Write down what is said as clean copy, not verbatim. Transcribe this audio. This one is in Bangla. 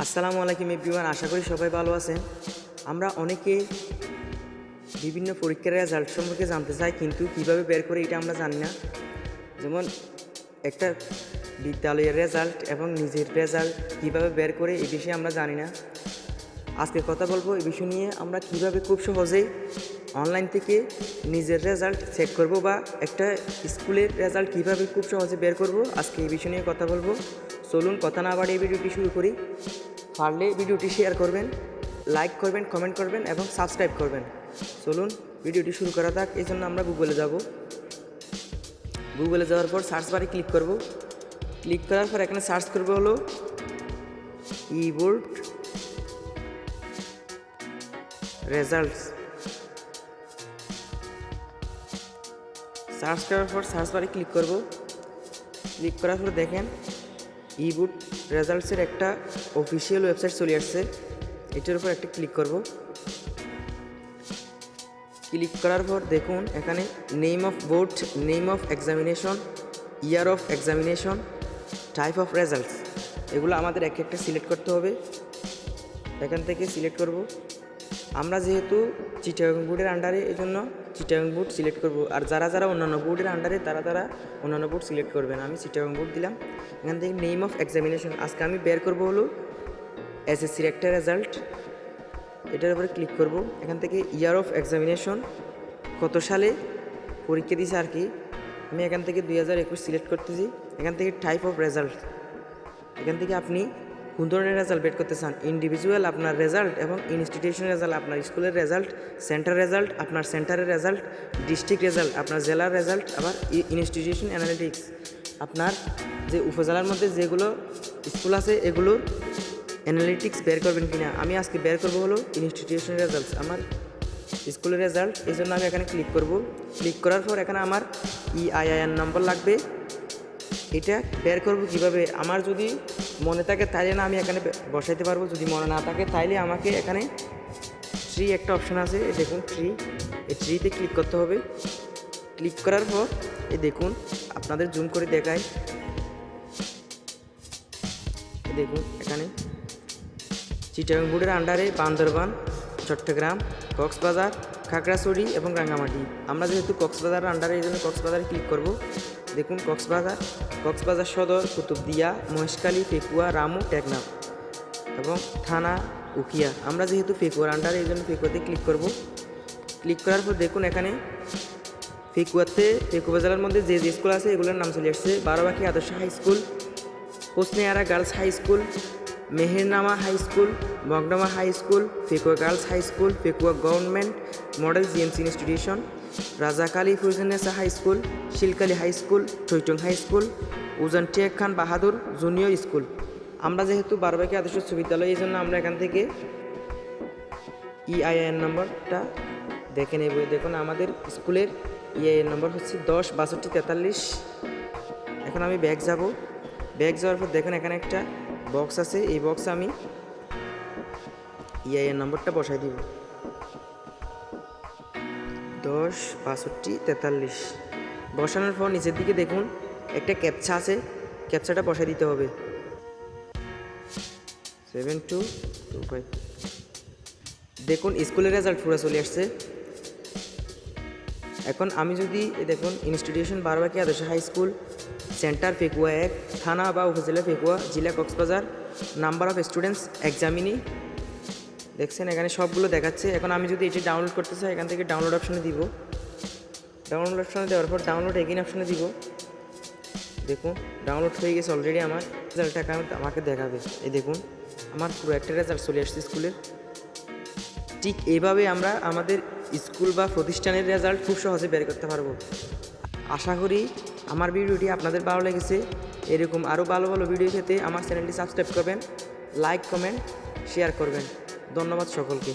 আসসালামু আলাইকুম এভরিওয়ান, আশা করি সবাই ভালো আছেন। আমরা অনেকে বিভিন্ন পরীক্ষার রেজাল্ট সম্পর্কে জানতে চাই, কিন্তু কিভাবে বের করে এটা আমরা জানি না। যেমন একটা বিদ্যালয়ের রেজাল্ট এবং নিজের রেজাল্ট কিভাবে বের করে এই বিষয়ে আমরা জানি না। আজকে কথা বলবো এই বিষয় নিয়ে, আমরা কিভাবে খুব সহজেই অনলাইন থেকে নিজের রেজাল্ট চেক করব বা একটা স্কুলের রেজাল্ট কিভাবে খুব সহজে বের করব, আজকে এই বিষয় নিয়ে কথা বলবো। চলুন কথা না বাড়িয়ে ভিডিওটি শুরু করি। পারলে ভিডিওটি শেয়ার করবেন, লাইক করবেন, কমেন্ট করবেন এবং সাবস্ক্রাইব করবেন। চলুন ভিডিওটি শুরু করা যাক। এই জন্য আমরা গুগলে যাব। গুগলে যাওয়ার পর সার্চ বারে ক্লিক করব। ক্লিক করার পর এখানে সার্চ করব হলো ই-বোর্ড রেজাল্টস। সার্চ করার পর সার্চ বারে ক্লিক করব। ক্লিক করার পর দেখেন ই-বোর্ড রেজাল্টসের একটা অফিসিয়াল ওয়েবসাইট চলে আসছে। এটার উপর একটা ক্লিক করব। ক্লিক করার পর দেখুন এখানে name of board, name of examination, year of examination, type of results, এগুলো আমাদের এক একটা সিলেক্ট করতে হবে। এখান থেকে সিলেক্ট করব। আমরা যেহেতু চিটাগং বোর্ডের আন্ডারে, এই জন্য চিটাগং বোর্ড সিলেক্ট করব। আর যারা যারা অন্যান্য বোর্ডের আন্ডারে তারা অন্যান্য বোর্ড সিলেক্ট করবেন। আমি চিটাগং বোর্ড দিলাম। এখান থেকে নেম অফ এক্সামিনেশন, আজকে আমি বের করব হলো এসএসসির একটা রেজাল্ট। এটার উপরে ক্লিক করব। এখান থেকে ইয়ার অফ এক্সামিনেশন, কত সালে পরীক্ষা দিয়েছে আর কি, আমি এখান থেকে 2021 সিলেক্ট করতেছি। এখান থেকে টাইপ অফ রেজাল্ট, এখান থেকে আপনি কোন ধরনের রেজাল্ট বের করতে চান, ইন্ডিভিজুয়াল আপনার রেজাল্ট এবং ইনস্টিটিউশন রেজাল্ট, আপনার স্কুলের রেজাল্ট, সেন্টার রেজাল্ট, আপনার সেন্টারের রেজাল্ট, ডিস্ট্রিক্ট রেজাল্ট, আপনার জেলার রেজাল্ট, আবার ইনস্টিটিউশন অ্যানালিটিক্স, আপনার যে উপজেলার মধ্যে যেগুলো স্কুল আছে এগুলোর অ্যানালিটিক্স বের করবেন কিনা। আমি আজকে বের করবো হলো ইনস্টিটিউশন রেজাল্টস, আমার স্কুলের রেজাল্ট। এই জন্য আমি এখানে ক্লিক করব। ক্লিক করার পর এখানে আমার EIN নম্বর লাগবে। এটা বের করব কিভাবে, আমার যদি মনে থাকে তাইলে না আমি এখানে বসাইতে পারবো, যদি মনে না থাকে তাইলে আমাকে এখানে ট্রি একটা অপশান আছে, এই দেখুন ট্রি, এই ট্রিতে ক্লিক করতে হবে। ক্লিক করার পর এই দেখুন আপনাদের জুম করে দেখায়, দেখুন এখানে চিটাগং বোর্ডের আন্ডারে বান্দরবান, চট্টগ্রাম, কক্সবাজার, খাগড়াছড়ি এবং রাঙ্গামাটি। আমরা যেহেতু কক্সবাজারের আন্ডারে, এই জন্য কক্সবাজারে ক্লিক করব। দেখুন কক্সবাজার সদর, কুতুবদিয়া, মহেশখালী, পেকুয়া, রামু, টেকনাফ এবং থানা উকিয়া। আমরা যেহেতু পেকুয়ার আন্ডারে, এই জন্য পেকুয়াতে ক্লিক করব। ক্লিক করার পর দেখুন এখানে পেকুয়া জেলার মধ্যে যে যে স্কুল আছে এগুলোর নাম চলে আসছে। Barobaki Adarsha high school, Hosne Ara girls high school, Meheranama high school, Magdama high school, Pekua girls high school, Pekua government model GMC institution, Rajakali Farjunnesa high school, Shilkali high school, Taitong high school, Ujan Tek Khan Bahadur junior school. আমরা যেহেতু বারোবাকি আদর্শ উচ্চ বিদ্যালয়, এই জন্য আমরা এখান থেকে EIN নম্বরটা দেখে নেব। দেখুন আমাদের স্কুলের EIN নম্বর হচ্ছে 10-62-43। এখন আমি ব্যাক যাব। ব্যাক যাওয়ার পর দেখুন এখানে একটা বক্স আছে, এই বক্সে আমি EIN নম্বরটা বসাই দিব, 10-62-43। বসানোর পর নিচের দিকে দেখুন একটা ক্যাপচা আছে, ক্যাপচাটা বসাই দিতে হবে, 7225। দেখুন স্কুলের রেজাল্ট পুরো চলে আসছে। এখন আমি যদি দেখুন institution বারোবাকি Adarsha high school, centre Pekua 1, থানা বা উপজেলা পেকুয়া, জেলা Cox's Bazar, number of students examinee, দেখছেন এখানে সবগুলো দেখাচ্ছে। এখন আমি যদি এটি ডাউনলোড করতে চাই, এখান থেকে ডাউনলোড অপশানে দিব। ডাউনলোড অপশানে দেওয়ার পর ডাউনলোড এগেইন অপশানে দিব। দেখুন ডাউনলোড হয়ে গেছে অলরেডি, আমার রেজাল্টটা আমাকে দেখাবে। এই দেখুন আমার পুরো একটা রেজাল্ট চলে আসছে স্কুলের। ঠিক এইভাবে আমরা আমাদের স্কুল বা প্রতিষ্ঠানের রেজাল্ট খুব সহজে বের করতে পারবো। আশা করি আমার ভিডিওটি আপনাদের ভালো লেগেছে। এরকম আরও ভালো ভালো ভিডিও পেতে আমার চ্যানেলটি সাবস্ক্রাইব করবেন, লাইক, কমেন্ট, শেয়ার করবেন। ধন্যবাদ সকলকে।